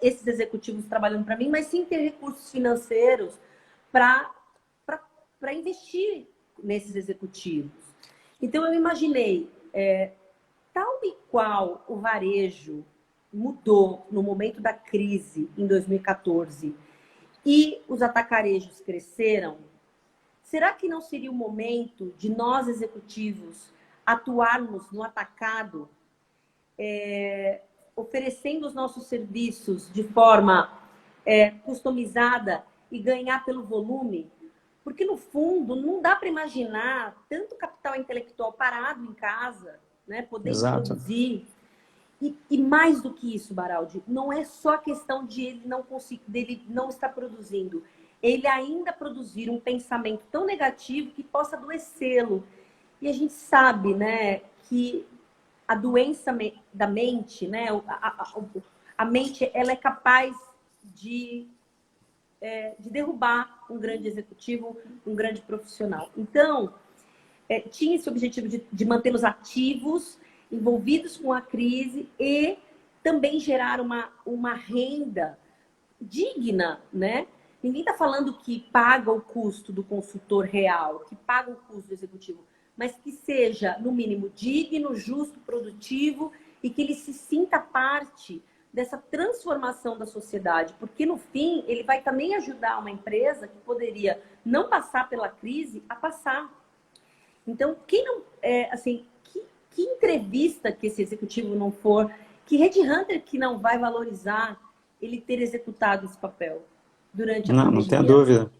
esses executivos trabalhando para mim, mas sim ter recursos financeiros para investir nesses executivos. Então eu imaginei, tal e qual o varejo mudou no momento da crise em 2014 e os atacarejos cresceram, será que não seria o momento de nós, executivos, atuarmos no atacado, oferecendo os nossos serviços de forma customizada e ganhar pelo volume? Porque, no fundo, não dá para imaginar tanto capital intelectual parado em casa, né, podendo Exato. produzir. E mais do que isso, Baraldi, não é só a questão de dele não estar produzindo. Ele ainda produzir um pensamento tão negativo que possa adoecê-lo. E a gente sabe, né, que a doença da mente, né, a mente, ela é capaz de derrubar um grande executivo, um grande profissional. Então, tinha esse objetivo de mantê-los ativos, envolvidos com a crise e também gerar uma renda digna, né? Ninguém está falando que paga o custo do consultor real, que paga o custo do executivo, mas que seja, no mínimo, digno, justo, produtivo e que ele se sinta parte dessa transformação da sociedade, porque no fim ele vai também ajudar uma empresa que poderia não passar pela crise a passar. Então, quem não, assim, que entrevista que esse executivo não for, que headhunter que não vai valorizar ele ter executado esse papel durante a pandemia? Não tenha dúvida.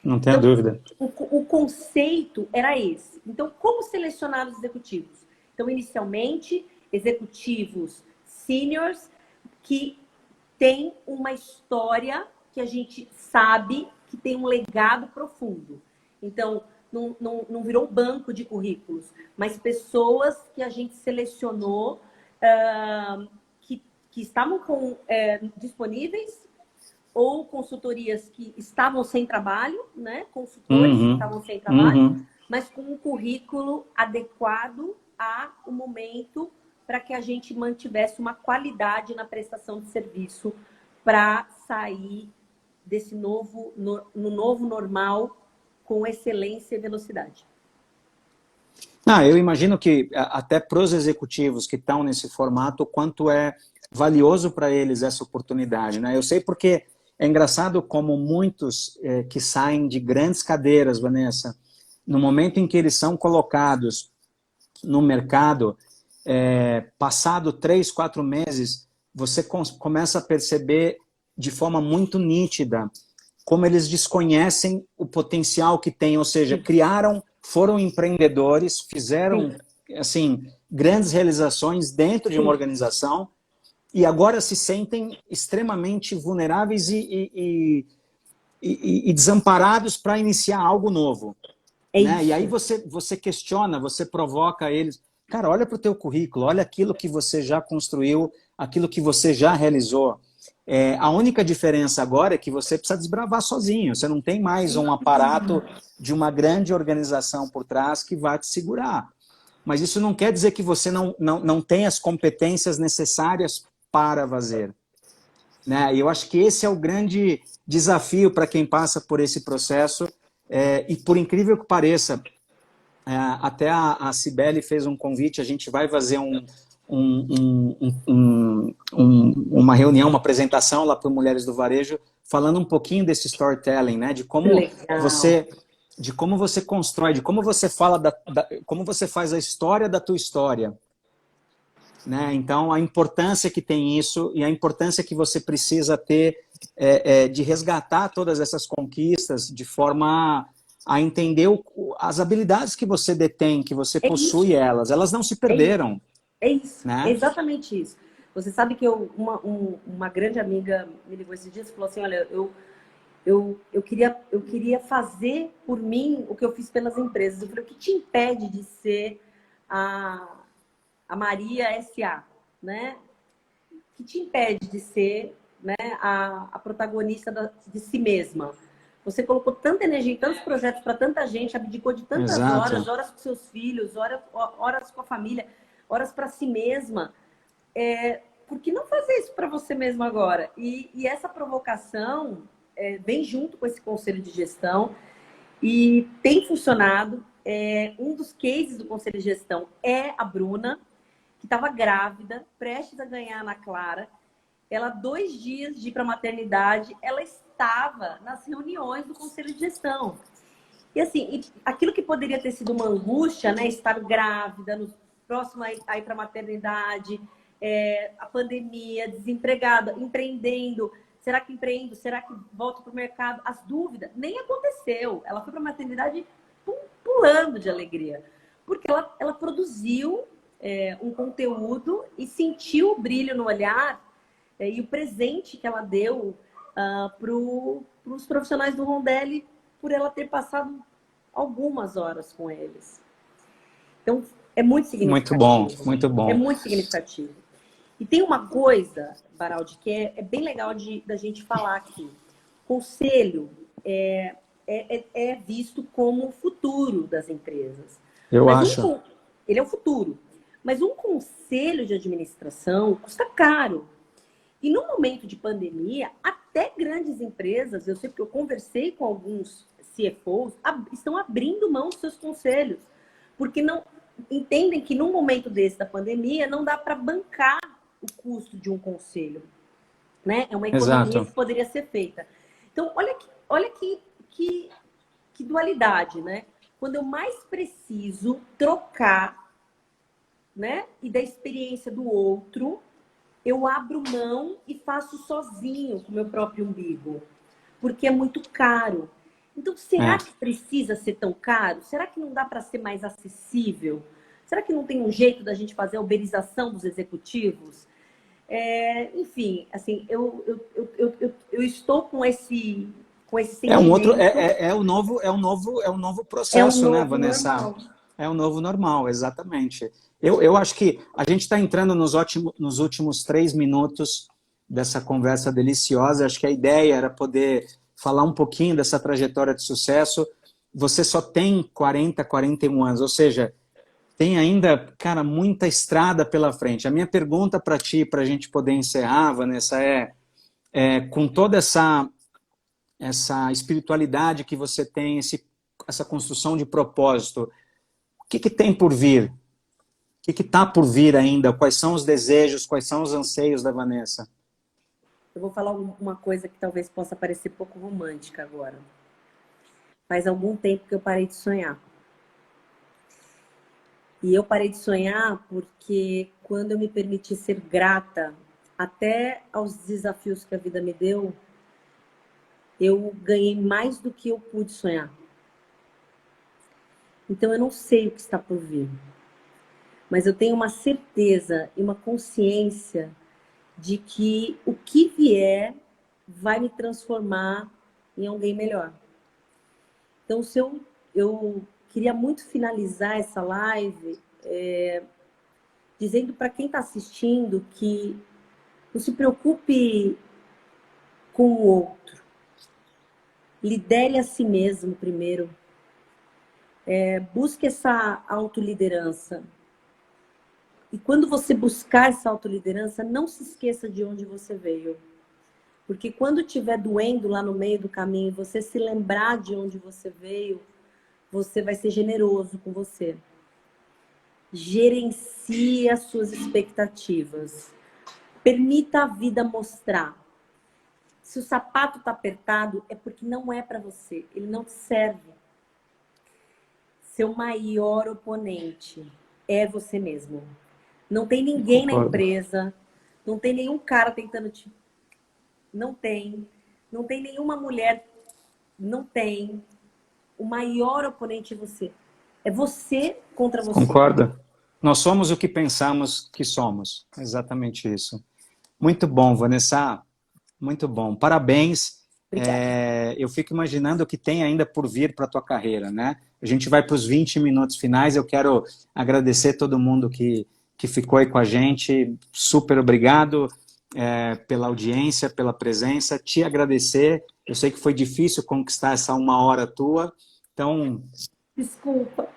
Não tenha Então, dúvida. o conceito era esse. Então, como selecionar os executivos? Então, inicialmente, executivos seniors que têm uma história que a gente sabe que tem um legado profundo. Então, não virou um banco de currículos, mas pessoas que a gente selecionou que estavam disponíveis ou consultorias que estavam sem trabalho, né? Consultores que estavam sem trabalho, mas com um currículo adequado ao momento para que a gente mantivesse uma qualidade na prestação de serviço para sair desse novo normal com excelência e velocidade. Eu imagino que até para os executivos que estão nesse formato, o quanto é valioso para eles essa oportunidade, né? Eu sei porque é engraçado como muitos que saem de grandes cadeiras, Vanessa, no momento em que eles são colocados no mercado, passado 3, 4 meses, você começa a perceber de forma muito nítida como eles desconhecem o potencial que têm, ou seja, foram empreendedores, fizeram assim, grandes realizações dentro de uma organização e agora se sentem extremamente vulneráveis e desamparados para iniciar algo novo. Né? E aí você questiona, você provoca eles. Cara, olha para o teu currículo, olha aquilo que você já construiu, aquilo que você já realizou. A única diferença agora é que você precisa desbravar sozinho. Você não tem mais um aparato de uma grande organização por trás que vai te segurar. Mas isso não quer dizer que você não tem as competências necessárias para fazer. Né? E eu acho que esse é o grande desafio para quem passa por esse processo. E por incrível que pareça, até a Cibele fez um convite, a gente vai fazer uma reunião, uma apresentação lá para Mulheres do Varejo, falando um pouquinho desse storytelling, né? De como você constrói, de como você fala, como você faz a história da tua história. Né? Então, a importância que tem isso e a importância que você precisa ter de resgatar todas essas conquistas de forma a entender as habilidades que você detém, que você possui elas não se perderam. É isso, né? É exatamente isso. Você sabe que uma grande amiga me ligou esses dias e falou assim, olha, eu queria fazer por mim o que eu fiz pelas empresas. Eu falei, o que te impede de ser a Maria S.A., né? O que te impede de ser, né, a protagonista de si mesma? Você colocou tanta energia em tantos projetos para tanta gente, abdicou de tantas Exato. horas com seus filhos, horas com a família, horas para si mesma. Por que não fazer isso para você mesmo agora? E essa provocação vem junto com esse conselho de gestão e tem funcionado. Um dos cases do conselho de gestão é a Bruna, que estava grávida, prestes a ganhar na Clara. Ela, 2 dias de ir para a maternidade, ela estava nas reuniões do conselho de gestão. E assim, aquilo que poderia ter sido uma angústia, né? Estar grávida, no próximo a ir para a maternidade, a pandemia, desempregada, empreendendo. Será que empreendo? Será que volto para o mercado? As dúvidas nem aconteceu. Ela foi para a maternidade pulando de alegria. Porque ela produziu um conteúdo e sentiu o brilho no olhar e o presente que ela deu para os profissionais do Rondelli por ela ter passado algumas horas com eles. Então, é muito significativo. Muito bom, muito bom. É muito significativo. E tem uma coisa, Baraldi, que é bem legal da gente falar aqui. Conselho é visto como o futuro das empresas. Eu acho. Ele é o futuro. Mas um conselho de administração custa caro. E no momento de pandemia, até grandes empresas, eu sei porque eu conversei com alguns CFOs, estão abrindo mão dos seus conselhos. Porque não entendem que num momento desse da pandemia, não dá para bancar o custo de um conselho. Né? É uma economia Exato. que poderia ser feita. Então, olha que dualidade, né? Quando eu mais preciso trocar, né, e da experiência do outro, eu abro mão e faço sozinho com o meu próprio umbigo, porque é muito caro. Então, será que precisa ser tão caro? Será que não dá para ser mais acessível? Será que não tem um jeito da gente fazer a uberização dos executivos? Enfim, assim, eu estou com esse sentimento. É o novo processo, né, Vanessa? Normal. É o novo normal, exatamente. Eu acho que a gente está entrando nos últimos 3 minutos dessa conversa deliciosa. Acho que a ideia era poder falar um pouquinho dessa trajetória de sucesso. Você só tem 40, 41 anos, ou seja, tem ainda, cara, muita estrada pela frente. A minha pergunta para ti, para a gente poder encerrar, Vanessa, com toda essa espiritualidade que você tem, essa construção de propósito, o que tem por vir? O que está por vir ainda? Quais são os desejos, quais são os anseios da Vanessa? Eu vou falar uma coisa que talvez possa parecer pouco romântica agora. Faz algum tempo que eu parei de sonhar. E eu parei de sonhar porque quando eu me permiti ser grata até aos desafios que a vida me deu, eu ganhei mais do que eu pude sonhar. Então eu não sei o que está por vir. Mas eu tenho uma certeza e uma consciência de que o que vier vai me transformar em alguém melhor. Então, eu queria muito finalizar essa live dizendo para quem está assistindo que não se preocupe com o outro. Lidere a si mesmo primeiro. Busque essa autoliderança. E quando você buscar essa autoliderança, não se esqueça de onde você veio. Porque quando estiver doendo lá no meio do caminho, você se lembrar de onde você veio, você vai ser generoso com você. Gerencie as suas expectativas. Permita a vida mostrar. Se o sapato está apertado, é porque não é para você. Ele não te serve. Seu maior oponente é você mesmo. Não tem ninguém na empresa, não tem nenhum cara tentando te... Não tem nenhuma mulher, não tem. O maior oponente é você. É você contra você. Concorda? Nós somos o que pensamos que somos. Exatamente isso. Muito bom, Vanessa. Muito bom. Parabéns. Eu fico imaginando o que tem ainda por vir para a tua carreira, né? A gente vai para os 20 minutos finais. Eu quero agradecer todo mundo que ficou aí com a gente. Super obrigado pela audiência, pela presença. Te agradecer Eu sei que foi difícil conquistar essa 1 hora tua, então... Desculpa.